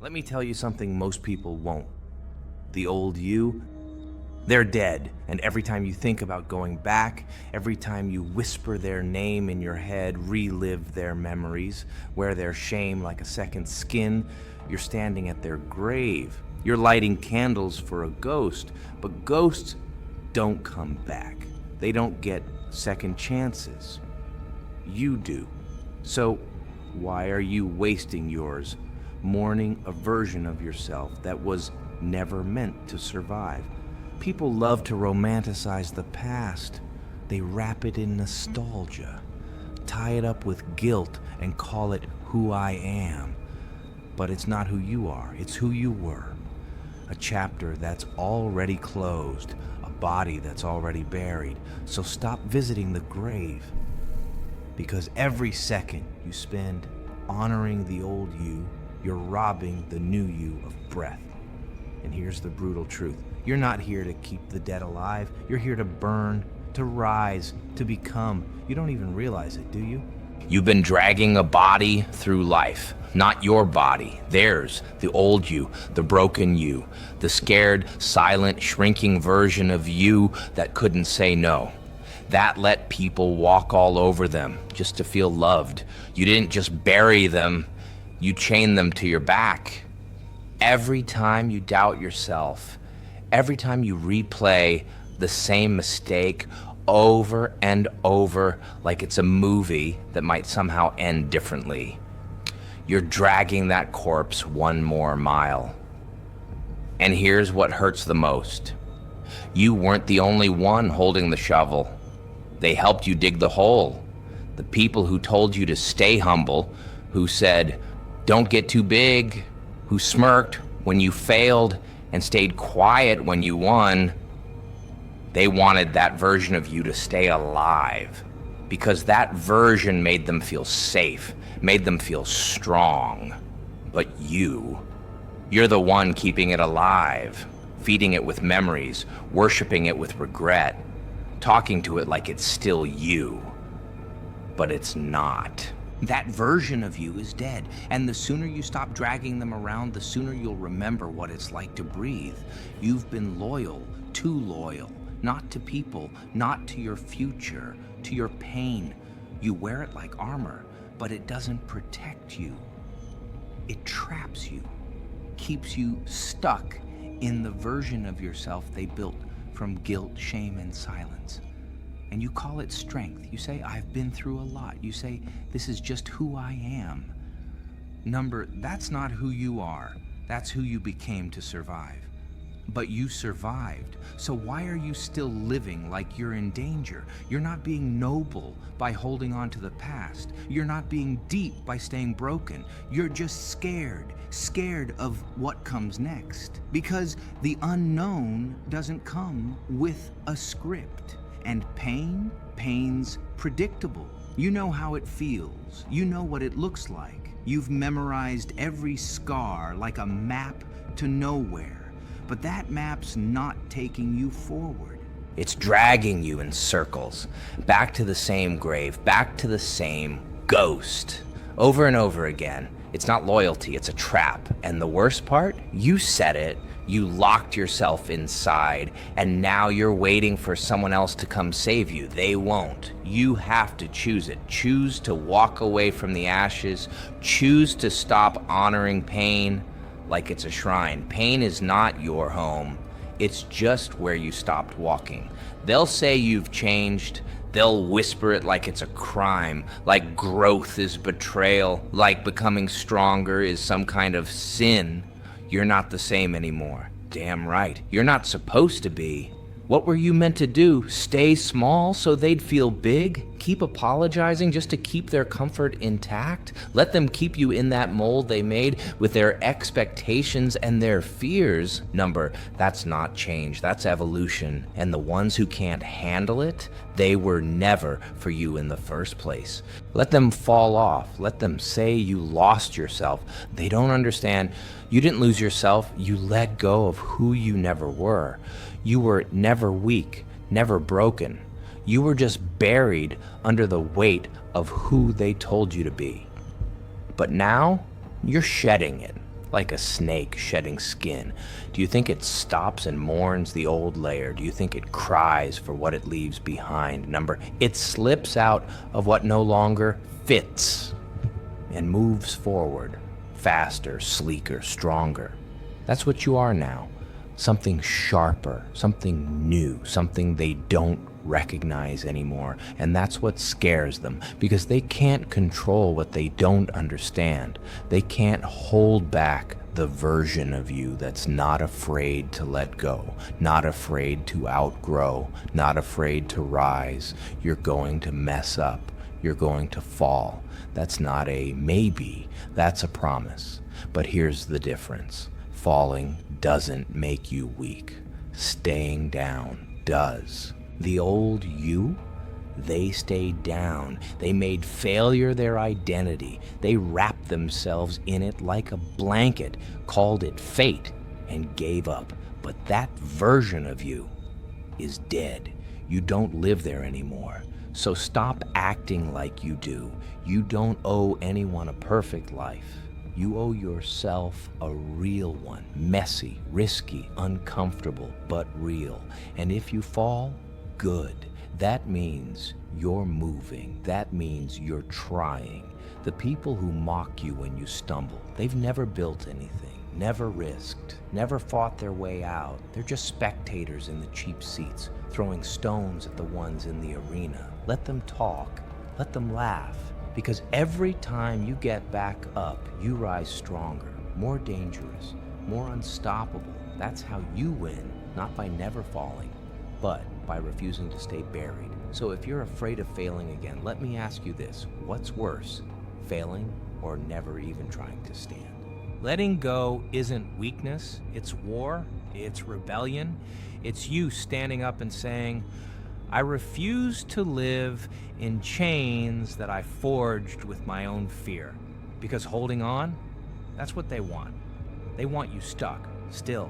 Let me tell you something most people won't. The old you, they're dead, and every time you think about going back, every time you whisper their name in your head, relive their memories, wear their shame like a second skin, you're standing at their grave. You're lighting candles for a ghost, but ghosts don't come back. They don't get second chances. You do. So why are you wasting yours, mourning a version of yourself that was never meant to survive? People love to romanticize the past. They wrap it in nostalgia, tie it up with guilt, and call it who I am. But it's not who you are, it's who you were. A chapter that's already closed, a body that's already buried. So stop visiting the grave, because every second you spend honoring the old you, you're robbing the new you of breath. And here's the brutal truth. You're not here to keep the dead alive. You're here to burn, to rise, to become. You don't even realize it, do you? You've been dragging a body through life. Not your body, theirs, the old you, the broken you, the scared, silent, shrinking version of you that couldn't say no. That let people walk all over them just to feel loved. You didn't just bury them, you chained them to your back. Every time you doubt yourself, every time you replay the same mistake over and over like it's a movie that might somehow end differently, you're dragging that corpse one more mile. And here's what hurts the most. You weren't the only one holding the shovel. They helped you dig the hole. The people who told you to stay humble, who said, don't get too big, who smirked when you failed and stayed quiet when you won, they wanted that version of you to stay alive, because that version made them feel safe, made them feel strong. But you're the one keeping it alive, feeding it with memories, worshiping it with regret, talking to it like it's still you. But it's not. That version of you is dead, and the sooner you stop dragging them around, the sooner you'll remember what it's like to breathe. You've been loyal, too loyal, not to people, not to your future, to your pain. You wear it like armor, but it doesn't protect you. It traps you, keeps you stuck in the version of yourself they built from guilt, shame, and silence. And you call it strength. You say, I've been through a lot. You say, this is just who I am. That's not who you are. That's who you became to survive. But you survived. So why are you still living like you're in danger? You're not being noble by holding on to the past. You're not being deep by staying broken. You're just scared of what comes next. Because the unknown doesn't come with a script. And pain's predictable. You know how it feels. You know what it looks like. You've memorized every scar like a map to nowhere. But that map's not taking you forward. It's dragging you in circles, back to the same grave, back to the same ghost, over and over again. It's not loyalty, it's a trap. And the worst part, you said it. You locked yourself inside, and now you're waiting for someone else to come save you. They won't. You have to choose it. Choose to walk away from the ashes. Choose to stop honoring pain like it's a shrine. Pain is not your home. It's just where you stopped walking. They'll say you've changed. They'll whisper it like it's a crime, like growth is betrayal, like becoming stronger is some kind of sin. You're not the same anymore. Damn right. You're not supposed to be. What were you meant to do? Stay small so they'd feel big? Keep apologizing just to keep their comfort intact? Let them keep you in that mold they made with their expectations and their fears? That's not change, that's evolution. And the ones who can't handle it, they were never for you in the first place. Let them fall off. Let them say you lost yourself. They don't understand. You didn't lose yourself. You let go of who you never were. You were never weak, never broken. You were just buried under the weight of who they told you to be. But now, you're shedding it. like a snake shedding skin? Do you think it stops and mourns the old layer? Do you think it cries for what it leaves behind? It slips out of what no longer fits and moves forward, faster, sleeker, stronger. That's what you are now. Something sharper, something new, something they don't recognize anymore. And that's what scares them, because they can't control what they don't understand. They can't hold back the version of you that's not afraid to let go, not afraid to outgrow, not afraid to rise. You're going to mess up. You're going to fall. That's not a maybe, that's a promise. But here's the difference. Falling doesn't make you weak. Staying down does. The old you, they stayed down. They made failure their identity. They wrapped themselves in it like a blanket, called it fate, and gave up. But that version of you is dead. You don't live there anymore. So stop acting like you do. You don't owe anyone a perfect life. You owe yourself a real one. Messy, risky, uncomfortable, but real. And if you fall, good. That means you're moving. That means you're trying. The people who mock you when you stumble, they've never built anything, never risked, never fought their way out. They're just spectators in the cheap seats, throwing stones at the ones in the arena. Let them talk. Let them laugh. Because every time you get back up, you rise stronger, more dangerous, more unstoppable. That's how you win, not by never falling, but by refusing to stay buried. So if you're afraid of failing again, let me ask you this. What's worse, failing or never even trying to stand? Letting go isn't weakness, it's war, it's rebellion. It's you standing up and saying, I refuse to live in chains that I forged with my own fear. Because holding on, that's what they want. They want you stuck, still,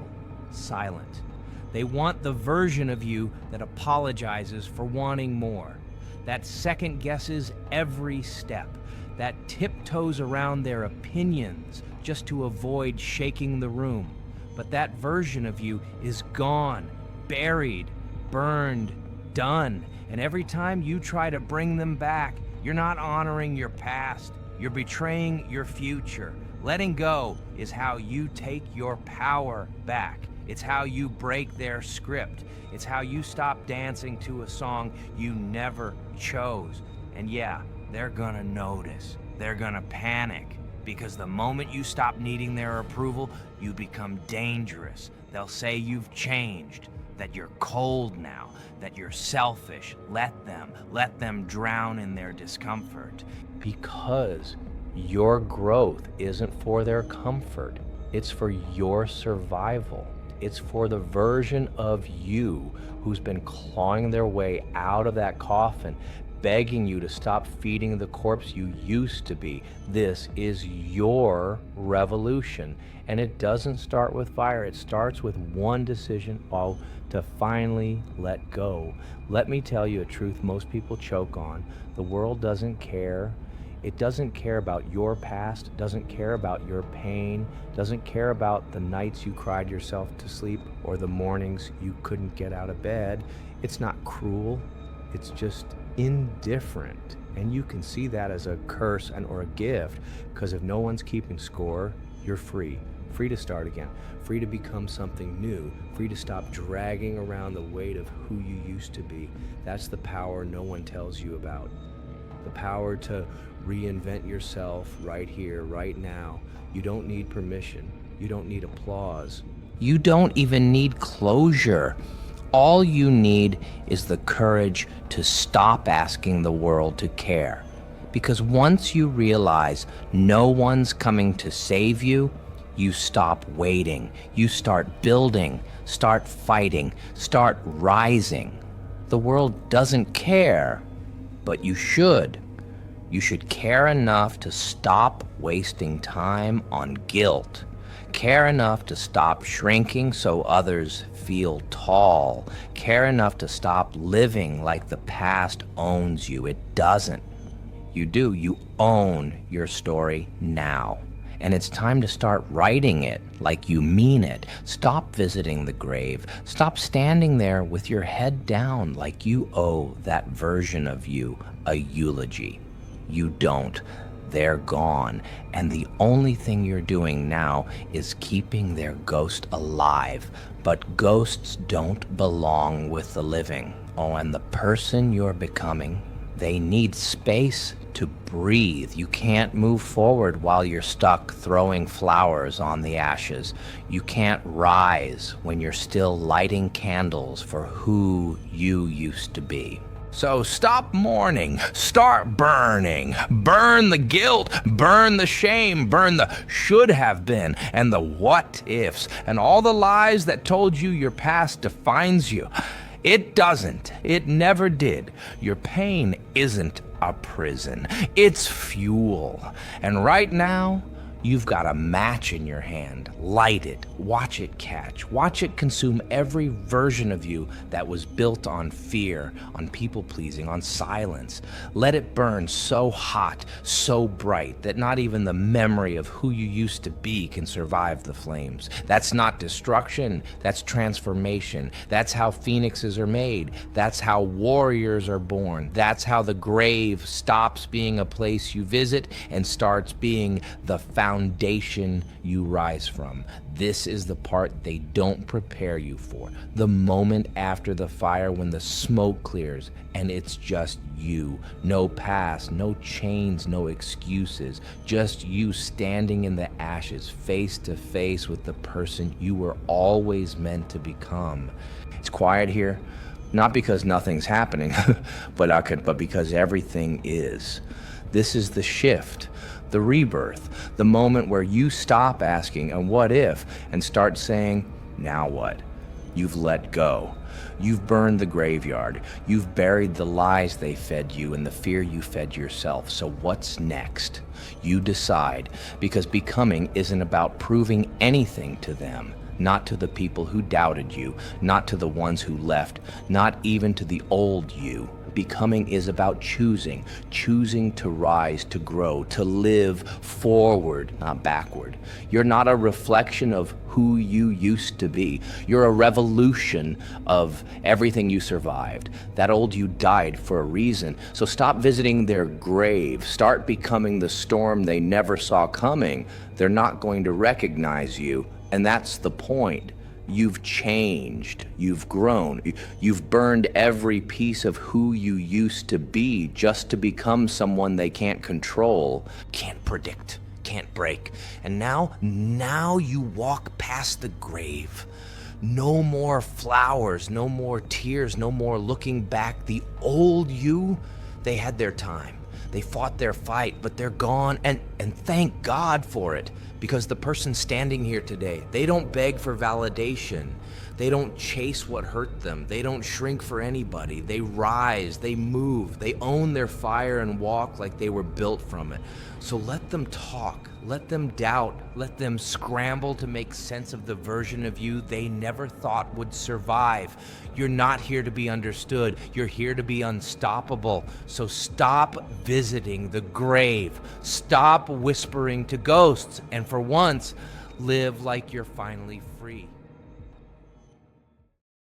silent. They want the version of you that apologizes for wanting more, that second guesses every step, that tiptoes around their opinions just to avoid shaking the room. But that version of you is gone, buried, burned, done. And every time you try to bring them back, you're not honoring your past. You're betraying your future. Letting go is how you take your power back. It's how you break their script. It's how you stop dancing to a song you never chose. And yeah, they're gonna notice. They're gonna panic. Because the moment you stop needing their approval, you become dangerous. They'll say you've changed, that you're cold now, that you're selfish. Let them drown in their discomfort. Because your growth isn't for their comfort, it's for your survival. It's for the version of you who's been clawing their way out of that coffin, begging you to stop feeding the corpse you used to be. This is your revolution. And it doesn't start with fire. It starts with one decision, to finally let go. Let me tell you a truth most people choke on. The world doesn't care. It doesn't care about your past, doesn't care about your pain, doesn't care about the nights you cried yourself to sleep or the mornings you couldn't get out of bed. It's not cruel. It's just indifferent. And you can see that as a curse or a gift, because if no one's keeping score, you're free. Free to start again, free to become something new, free to stop dragging around the weight of who you used to be. That's the power no one tells you about. The power to reinvent yourself right here, right now. You don't need permission. You don't need applause. You don't even need closure. All you need is the courage to stop asking the world to care. Because once you realize no one's coming to save you, you stop waiting. You start building, start fighting, start rising. The world doesn't care, but you should. You should care enough to stop wasting time on guilt. Care enough to stop shrinking so others feel tall. Care enough to stop living like the past owns you. It doesn't. You do. You own your story now. And it's time to start writing it like you mean it. Stop visiting the grave. Stop standing there with your head down like you owe that version of you a eulogy. You don't. They're gone. And the only thing you're doing now is keeping their ghost alive. But ghosts don't belong with the living. Oh, and the person you're becoming, they need space to breathe. You can't move forward while you're stuck throwing flowers on the ashes. You can't rise when you're still lighting candles for who you used to be. So stop mourning, start burning. Burn the guilt, burn the shame, burn the should have been and the what ifs and all the lies that told you your past defines you. It doesn't. It never did. Your pain isn't a prison. It's fuel. And right now, you've got a match in your hand. Light it. Watch it catch. Watch it consume every version of you that was built on fear, on people-pleasing, on silence. Let it burn so hot, so bright, that not even the memory of who you used to be can survive the flames. That's not destruction. That's transformation. That's how phoenixes are made. That's how warriors are born. That's how the grave stops being a place you visit and starts being the foundation you rise from. This is the part they don't prepare you for. The moment after the fire when the smoke clears and it's just you. No past, no chains, no excuses. Just you standing in the ashes, face to face with the person you were always meant to become. It's quiet here, not because nothing's happening, but because everything is. This is the shift. The rebirth, the moment where you stop asking, and what if, and start saying, now what? You've let go. You've burned the graveyard. You've buried the lies they fed you and the fear you fed yourself. So what's next? You decide, because becoming isn't about proving anything to them. Not to the people who doubted you, not to the ones who left, not even to the old you. Becoming is about choosing to rise, to grow, to live forward, not backward. You're not a reflection of who you used to be. You're a revolution of everything you survived. That old you died for a reason. So stop visiting their grave. Start becoming the storm they never saw coming. They're not going to recognize you, and that's the point. You've changed, you've grown, you've burned every piece of who you used to be just to become someone they can't control, can't predict, can't break. And now you walk past the grave. No more flowers, no more tears, no more looking back. The old you, they had their time. They fought their fight, but they're gone, and thank God for it. Because the person standing here today, they don't beg for validation. They don't chase what hurt them. They don't shrink for anybody. They rise, they move, they own their fire and walk like they were built from it. So let them talk, let them doubt, let them scramble to make sense of the version of you they never thought would survive. You're not here to be understood. You're here to be unstoppable. So stop visiting the grave. Stop whispering to ghosts. And for once, live like you're finally free.